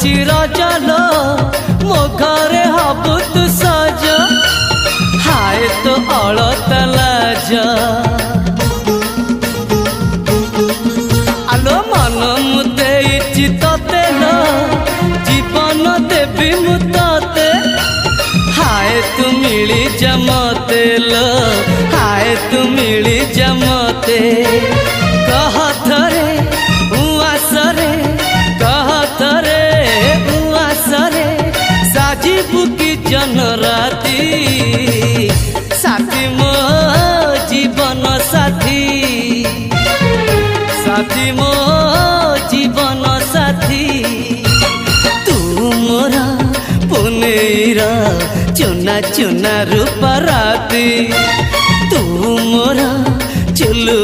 आसुची रजलो मो घरे हबु तू सज हाय तो अलता लाज आलो मन मुते तते लो जीवन देवी मुते हाय तू मिली जमते लो हाय तू मिली जमते कह थरे उआसरे कह थरे उआसरे साजिबु की जन राती साथी मो जीवन साथी साथी मो जीवन साथी तू मोरा पुनेरा चुना चुना रूप राती तू मोरा चुलु